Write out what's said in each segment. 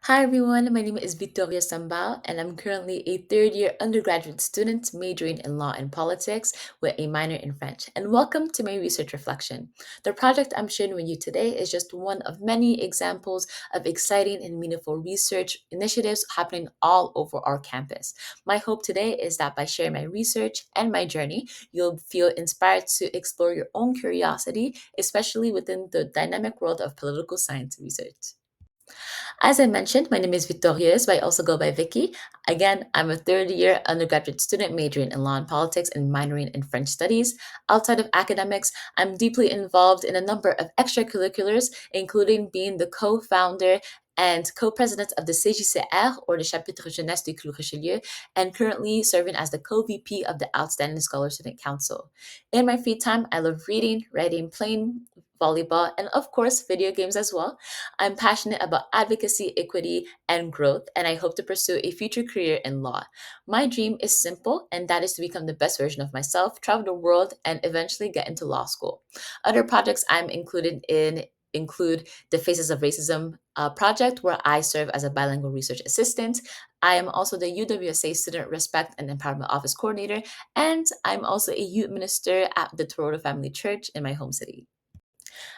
Hi everyone, my name is Victorieuse and I'm currently a third year undergraduate student majoring in law and politics with a minor in French. And welcome to my research reflection. The project I'm sharing with you today is just one of many examples of exciting and meaningful research initiatives happening all over our campus. My hope today is that by sharing my research and my journey, you'll feel inspired to explore your own curiosity, especially within the dynamic world of political science research. As I mentioned, my name is Victorieuse, but I also go by Vicky. Again, I'm a third year undergraduate student majoring in law and politics and minoring in French studies. Outside of academics, I'm deeply involved in a number of extracurriculars, including being the co founder and co-president of the CJCR, or the Chapitre Jeunesse du Clos Richelieu, and currently serving as the co-VP of the Outstanding Scholars Student Council. In my free time, I love reading, writing, playing volleyball, and of course, video games as well. I'm passionate about advocacy, equity, and growth, and I hope to pursue a future career in law. My dream is simple, and that is to become the best version of myself, travel the world, and eventually get into law school. Other projects I'm included in include the Faces of Racism project, where I serve as a bilingual research assistant. I am also the UWSA Student Respect and Empowerment Office Coordinator, and I'm also a youth minister at the Toronto Family Church in my home city.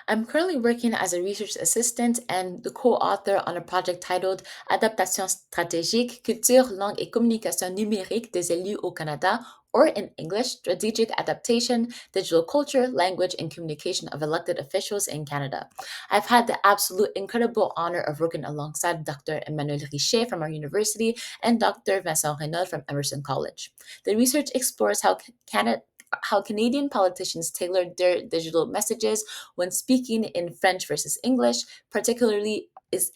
I'm currently working as a research assistant and the co-author on a project titled Adaptation stratégique, culture, langue et communication numérique des élus au Canada, or in English, Strategic Adaptation, Digital Culture, Language, and Communication of Elected Officials in Canada. I've had the absolute incredible honor of working alongside Dr. Emmanuel Richet from our university and Dr. Vincent Renaud from Emerson College. The research explores how Canadian politicians tailor their digital messages when speaking in French versus English, particularly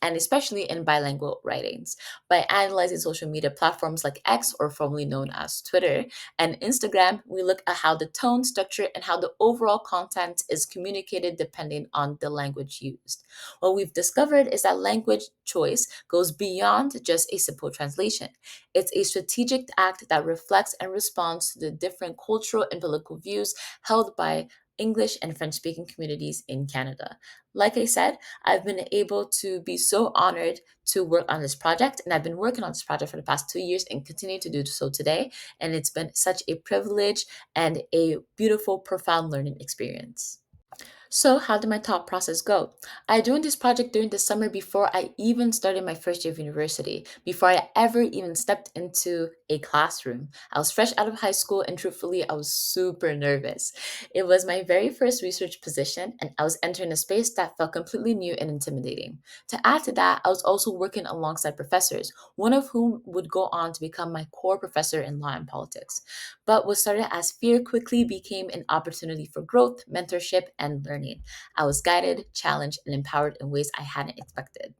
and especially in bilingual writings. By analyzing social media platforms like X, or formerly known as Twitter, and Instagram, we look at how the tone, structure, and how the overall content is communicated depending on the language used. What we've discovered is that language choice goes beyond just a simple translation. It's a strategic act that reflects and responds to the different cultural and political views held by English and French speaking communities in Canada. Like I said, I've been able to be so honored to work on this project, and I've been working on this project for the past 2 years and continue to do so today. And it's been such a privilege and a beautiful, profound learning experience. So, how did my thought process go? I joined this project during the summer before I even started my first year of university, before I ever even stepped into a classroom. I was fresh out of high school, and truthfully, I was super nervous. It was my very first research position, and I was entering a space that felt completely new and intimidating. To add to that, I was also working alongside professors, one of whom would go on to become my core professor in law and politics. But what started as fear quickly became an opportunity for growth, mentorship, and learning. I was guided, challenged, and empowered in ways I hadn't expected.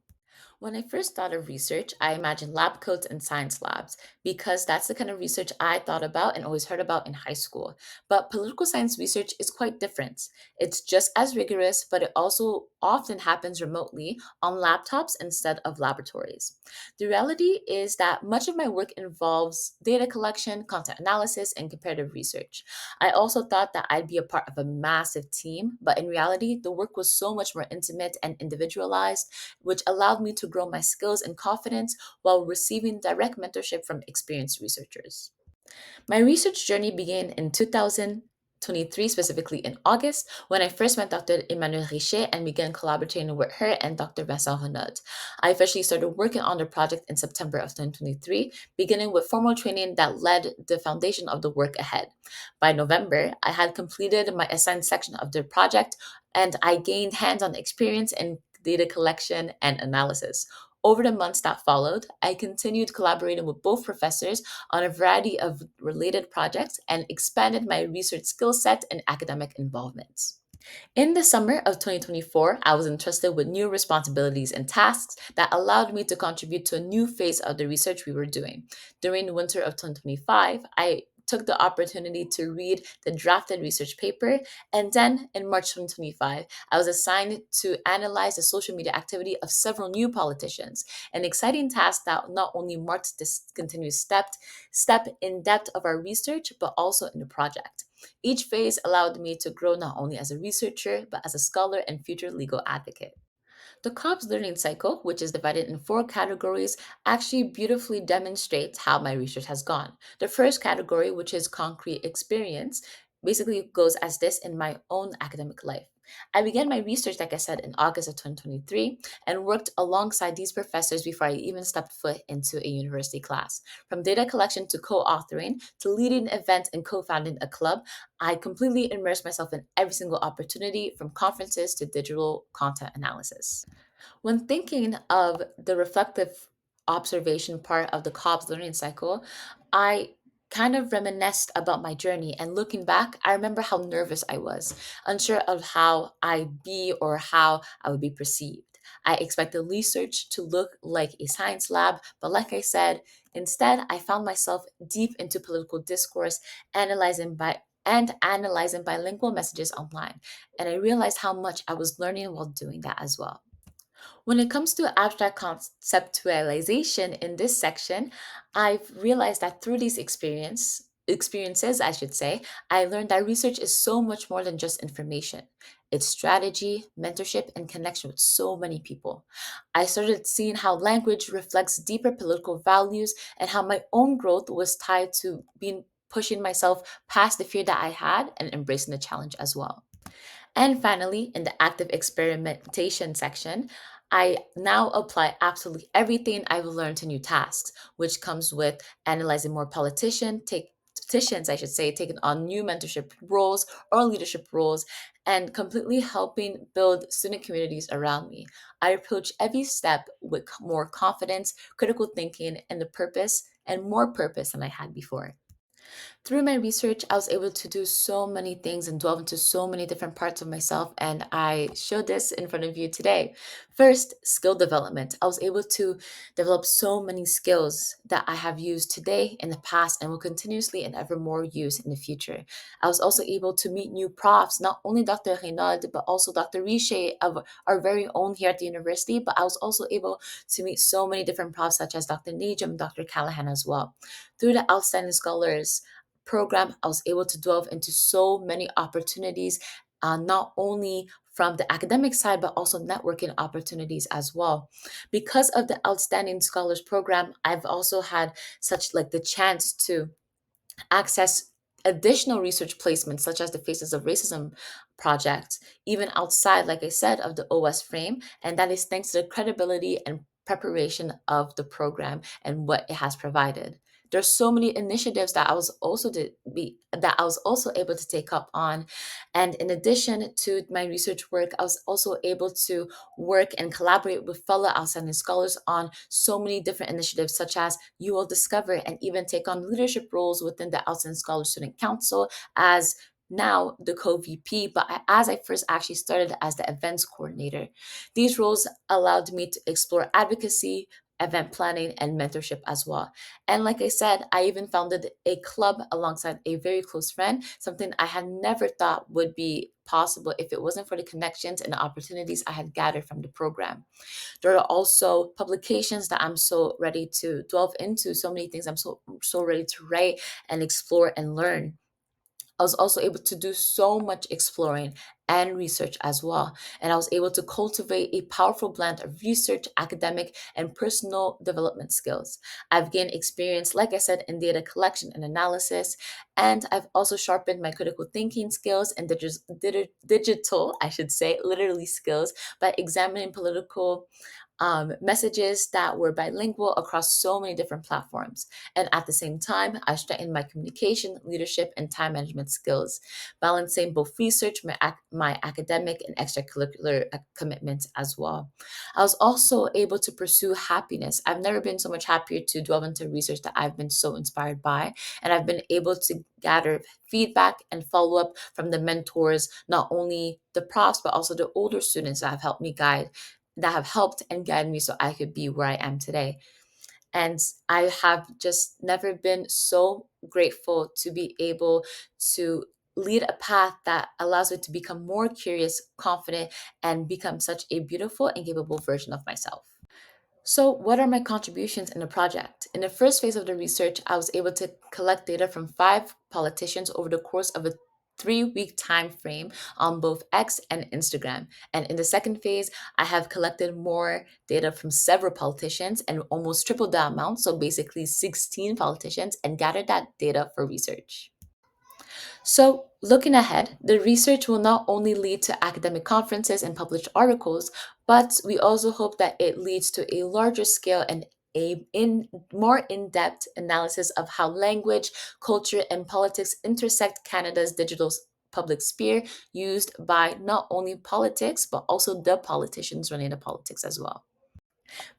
When I first thought of research, I imagined lab coats and science labs because that's the kind of research I thought about and always heard about in high school. But political science research is quite different. It's just as rigorous, but it also often happens remotely on laptops instead of laboratories. The reality is that much of my work involves data collection, content analysis, and comparative research. I also thought that I'd be a part of a massive team, but in reality, the work was so much more intimate and individualized, which allowed me to grow my skills and confidence while receiving direct mentorship from experienced researchers. My research journey began in 2023, specifically in August, when I first met Dr. Emmanuel Richet and began collaborating with her and Dr. Vincent Renaud. I officially started working on the project in September of 2023, beginning with formal training that led the foundation of the work ahead. By November, I had completed my assigned section of the project, and I gained hands-on experience in data collection and analysis. Over the months that followed, I continued collaborating with both professors on a variety of related projects and expanded my research skill set and academic involvements. In the summer of 2024, I was entrusted with new responsibilities and tasks that allowed me to contribute to a new phase of the research we were doing. During the winter of 2025, I took the opportunity to read the drafted research paper, and then in March 2025, I was assigned to analyze the social media activity of several new politicians, an exciting task that not only marked this continuous step in depth of our research, but also in the project. Each phase allowed me to grow not only as a researcher, but as a scholar and future legal advocate. The COBS learning cycle, which is divided in four categories, actually beautifully demonstrates how my research has gone. The first category, which is concrete experience, basically goes as this in my own academic life. I began my research, like I said, in August of 2023 and worked alongside these professors before I even stepped foot into a university class. From data collection to co authoring to leading events and co founding a club, I completely immersed myself in every single opportunity from conferences to digital content analysis. When thinking of the reflective observation part of the Cobb's learning cycle, I kind of reminisced about my journey. And looking back, I remember how nervous I was, unsure of how I'd be or how I would be perceived. I expected research to look like a science lab, but like I said, instead, I found myself deep into political discourse, analyzing bilingual messages online. And I realized how much I was learning while doing that as well. When it comes to abstract conceptualization in this section, I've realized that through these experiences, I should say, I learned that research is so much more than just information. It's strategy, mentorship, and connection with so many people. I started seeing how language reflects deeper political values and how my own growth was tied to being pushing myself past the fear that I had and embracing the challenge as well. And finally, in the active experimentation section, I now apply absolutely everything I've learned to new tasks, which comes with analyzing more politicians, I should say, taking on new mentorship roles or leadership roles, and completely helping build student communities around me. I approach every step with more confidence, critical thinking, and the purpose and more purpose than I had before. Through my research, I was able to do so many things and delve into so many different parts of myself, and I showed this in front of you today. First, skill development. I was able to develop so many skills that I have used today, in the past, and will continuously and ever more use in the future. I was also able to meet new profs, not only Dr. Renaud, but also Dr. Riche of our very own here at the university, but I was also able to meet so many different profs, such as Dr. Najam, Dr. Callahan as well. Through the Outstanding Scholars program, I was able to delve into so many opportunities, not only from the academic side, but also networking opportunities as well. Because of the Outstanding Scholars program, I've also had such like the chance to access additional research placements such as the Faces of Racism project, even outside, like I said, of the OS frame. And that is thanks to the credibility and preparation of the program and what it has provided. There's so many initiatives that I was also able to take up on. And in addition to my research work, I was also able to work and collaborate with fellow outstanding scholars on so many different initiatives, such as You Will Discover, and even take on leadership roles within the Outstanding Scholar Student Council as now the co-VP, but as I first actually started as the events coordinator. These roles allowed me to explore advocacy, event planning, and mentorship as well. And like I said, I even founded a club alongside a very close friend, something I had never thought would be possible if it wasn't for the connections and the opportunities I had gathered from the program. There are also publications that I'm so ready to delve into, so many things I'm so ready to write and explore and learn. I was also able to do so much exploring and research as well. And I was able to cultivate a powerful blend of research, academic, and personal development skills. I've gained experience, like I said, in data collection and analysis. And I've also sharpened my critical thinking skills and digital, I should say, literally skills by examining political messages that were bilingual across so many different platforms. And at the same time, I strengthened my communication, leadership, and time management skills, balancing both research, my academic, and extracurricular commitments as well. I was also able to pursue happiness. I've never been so much happier to delve into research that I've been so inspired by. And I've been able to gather feedback and follow up from the mentors, not only the profs, but also the older students that have helped and guided me so I could be where I am today. And I have just never been so grateful to be able to lead a path that allows me to become more curious, confident, and become such a beautiful and capable version of myself. So, what are my contributions in the project? In the first phase of the research, I was able to collect data from five politicians over the course of a 3-week time frame on both X and Instagram. And in the second phase, I have collected more data from several politicians and almost tripled the amount, so basically 16 politicians, and gathered that data for research. So, looking ahead, the research will not only lead to academic conferences and published articles, but we also hope that it leads to a larger scale and more in-depth analysis of how language, culture, and politics intersect Canada's public sphere, used by not only politics but also the politicians running the politics as well.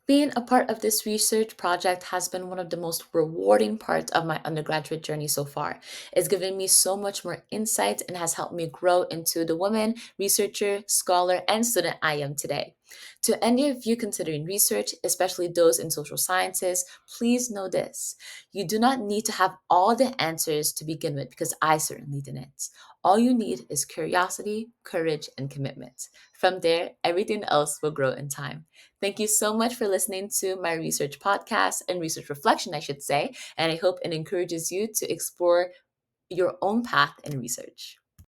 Being a part of this research project has been one of the most rewarding parts of my undergraduate journey so far. It's given me so much more insight and has helped me grow into the woman, researcher, scholar, and student I am today. To any of you considering research, especially those in social sciences, please know this. You do not need to have all the answers to begin with, because I certainly didn't. All you need is curiosity, courage, and commitment. From there, everything else will grow in time. Thank you so much for listening to my research podcast and research reflection, I should say. And I hope it encourages you to explore your own path in research.